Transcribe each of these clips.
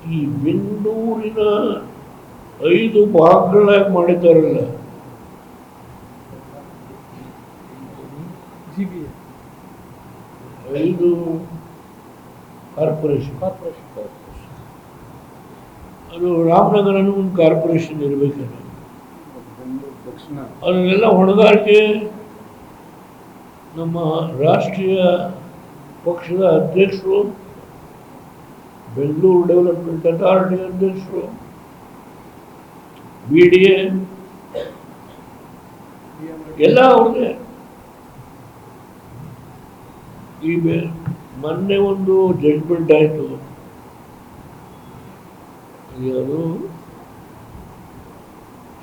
ಈ ಬೆಂಗಳೂರಿನ 5 ಭಾಗಗಳಾಗಿ ಮಾಡಿದ್ದಾರಲ್ಲ, ಐದು ಕಾರ್ಪೊರೇಷನ್. ಅದು ರಾಮನಗರನೂ ಒಂದು ಕಾರ್ಪೊರೇಷನ್ ಇರಬೇಕಲ್ಲ, ಅದನ್ನೆಲ್ಲ ಹೊಣೆಗಾರಿಕೆ ನಮ್ಮ ರಾಷ್ಟ್ರೀಯ ಪಕ್ಷದ ಅಧ್ಯಕ್ಷರು, ಬೆಂಗಳೂರು ಡೆವಲಪ್ಮೆಂಟ್ ಅಥಾರಿಟಿ ಅಧ್ಯಕ್ಷರು, BDA ಎಲ್ಲ ಅವ್ರದ್ದೇ. ಈ ಮೊನ್ನೆ ಒಂದು ಜಡ್ಜ್ಮೆಂಟ್ ಆಯಿತು, ಯಾವುದು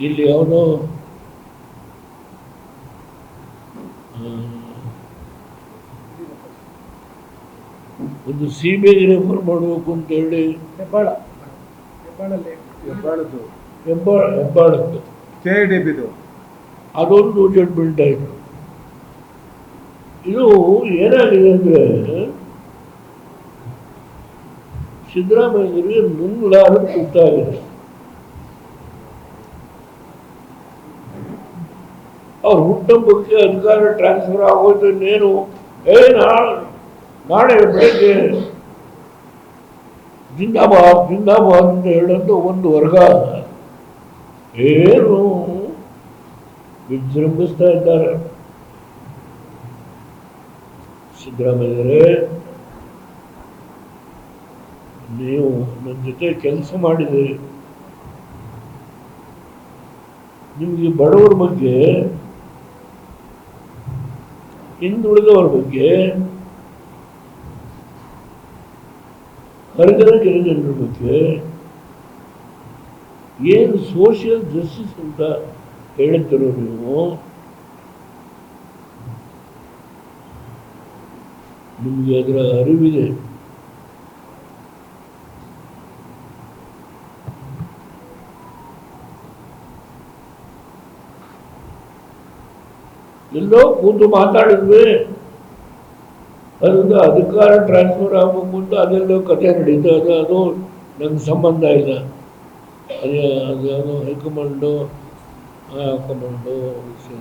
ಇಲ್ಲಿ ಯಾವುದೋ ಒಂದು CBI ರೆಫರ್ ಮಾಡಬೇಕು ಅಂತೇಳಿ ಹೆಬ್ಬಾಳದ್ದು KIDBದು ಅದೊಂದು ಜಡ್ಜ್ಮೆಂಟ್ ಆಯಿತು. ಇದು ಏನಾಗಿದೆ ಅಂದರೆ ಸಿದ್ದರಾಮಯ್ಯರಿಗೆ ನುಂಗ್ಲಾರದ ಗೊತ್ತಾಗಿದೆ. ಅವ್ರ ಹುಟ್ಟುಹಬ್ಬಕ್ಕೆ ಅಧಿಕಾರ ಟ್ರಾನ್ಸ್ಫರ್ ಆಗೋಯ್ತು. ಇನ್ನೇನು ನಾಳೆ ಬೆಳಗ್ಗೆ ಜಿಂದಾಬಾದ್ ಜಿಂದಾಬಾದ್ ಅಂತ ಹೇಳೋದು ಒಂದು ವರ್ಗ ಏನು ವಿಜೃಂಭಿಸ್ತಾ ಇದ್ದಾರೆ. ಸಿದ್ದರಾಮಯ್ಯರೇ, ನೀವು ನನ್ನ ಜೊತೆ ಕೆಲಸ ಮಾಡಿದ್ದೀರಿ, ನಿಮಗೆ ಬಡವರ ಬಗ್ಗೆ, ಹಿಂದುಳಿದವರ ಬಗ್ಗೆ, ಹರಿಜನ ಗಿರಿಜನರ ಬಗ್ಗೆ ಏನು ಸೋಷಿಯಲ್ ಜಸ್ಟಿಸ್ ಅಂತ ಹೇಳ್ತಿರೋ ನೀವು, ನಿಮಗೆ ಅದರ ಅರಿವಿದೆ. ಎಲ್ಲೋ ಕೂತು ಮಾತಾಡಿದ್ವಿ, ಅದರಿಂದ ಅಧಿಕಾರ ಟ್ರಾನ್ಸ್ಫರ್ ಆಗಬೇಕು ಅಂತ ಅದೆಲ್ಲೋ ಕಥೆ ನಡೀತಾ ಇದೆ. ಅದು ನಂಗೆ ಸಂಬಂಧ ಇಲ್ಲ. ಅದ್ಯಾವುದೋ ಹೈಕಮಾಂಡು ವಿಷಯ.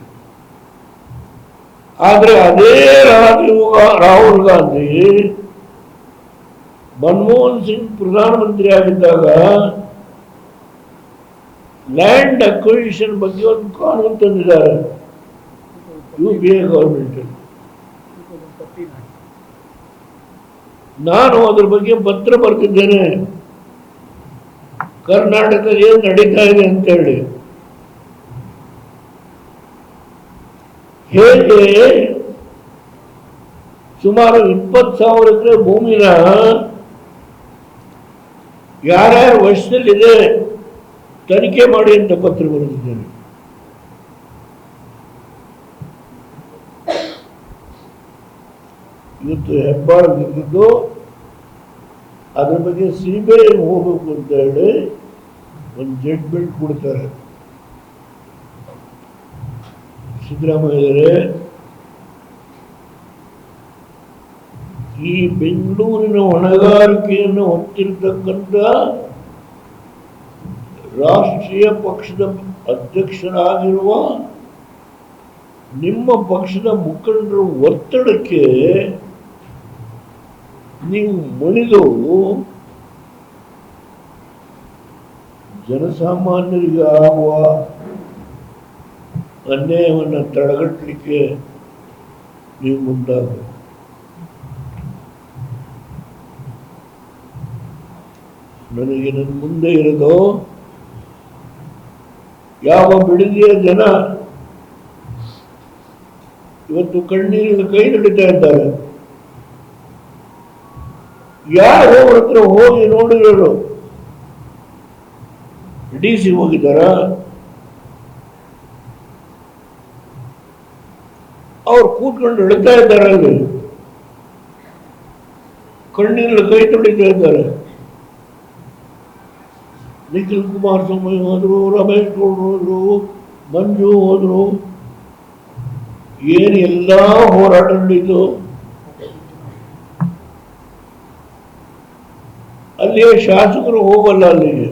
ಆದರೆ ಅದೇ ರಾಹುಲ್ ಗಾಂಧಿ ಮನಮೋಹನ್ ಸಿಂಗ್ ಪ್ರಧಾನಮಂತ್ರಿ ಆಗಿದ್ದಾಗ ಲ್ಯಾಂಡ್ ಅಕ್ವಿಸಿಷನ್ ಬಗ್ಗೆ ಒಂದು ಕಾನೂನು ತಂದಿದ್ದಾರೆ UPA ಗೌರ್ಮೆಂಟ್. ನಾನು ಅದ್ರ ಬಗ್ಗೆ ಪತ್ರ ಬರೆದಿದ್ದೇನೆ, ಕರ್ನಾಟಕದಲ್ಲಿ ಏನು ನಡೀತಾ ಇದೆ ಅಂತೇಳಿ. ಹೇಗೆ ಸುಮಾರು 20,000 ಎಕರೆ ಭೂಮಿನ ಯಾರ್ಯಾರ ವಶದಲ್ಲಿದೆ ತನಿಖೆ ಮಾಡಿ ಅಂತ ಪತ್ರ ಬರೆದಿದ್ದೇನೆ. ಇವತ್ತು ಹೆಬ್ಬಾಳದ್ದು ಅದ್ರ ಬಗ್ಗೆ CBI ಹೋಗ್ಬೇಕು ಅಂತ ಹೇಳಿ ಒಂದು ಜಡ್ಜ್ಮೆಂಟ್ ಕೊಡ್ತಾರೆ. ಸಿದ್ದರಾಮಯ್ಯರೇ, ಈ ಬೆಂಗಳೂರಿನ ಹೊಣೆಗಾರಿಕೆಯನ್ನು ಹೊತ್ತಿರತಕ್ಕಂಥ ರಾಷ್ಟ್ರೀಯ ಪಕ್ಷದ ಅಧ್ಯಕ್ಷರಾಗಿರುವ ನಿಮ್ಮ ಪಕ್ಷದ ಮುಖಂಡರ ಒತ್ತಡಕ್ಕೆ ನೀವು ಮಣಿದು ಜನಸಾಮಾನ್ಯರಿಗೆ ಆಗುವ ಅನ್ಯಾಯವನ್ನು ತಡೆಗಟ್ಟಲಿಕ್ಕೆ ನೀವು ಮುಂದಾಗಬೇಕು. ನನಗೆ ನನ್ನ ಮುಂದೆ ಇರೋದು ಯಾವ ಬಿಡದಿಯ ಜನ ಇವತ್ತು ಕಣ್ಣೀರಿನ ಕೈ ನಡೀತಾ ಇದ್ದಾರೆ. ಯಾರು ಅವ್ರ ಹತ್ರ ಹೋಗಿ ನೋಡಿರೋರು? DC ಹೋಗಿದ್ದಾರ? ಅವ್ರು ಕೂತ್ಕೊಂಡು ಹೇಳ್ತಾ ಇದ್ದಾರೆ, ಅಲ್ಲಿ ಕಣ್ಣೀರಿನ ಕೈ ತೊಡಿತಾ ಇದ್ದಾರೆ. ನಿಖಿಲ್ ಕುಮಾರಸ್ವಾಮಿ ಹೋದ್ರು, ರಮೇಶ್ ಗೌಡ್ರು ಹೋದ್ರು, ಮಂಜು ಹೋದ್ರು. ಏನು ಎಲ್ಲ ಹೋರಾಟ ನಡೀತು. ಅಲ್ಲಿಯ ಶಾಸಕರು ಹೋಗಲ್ಲ ಅಲ್ಲಿಗೆ.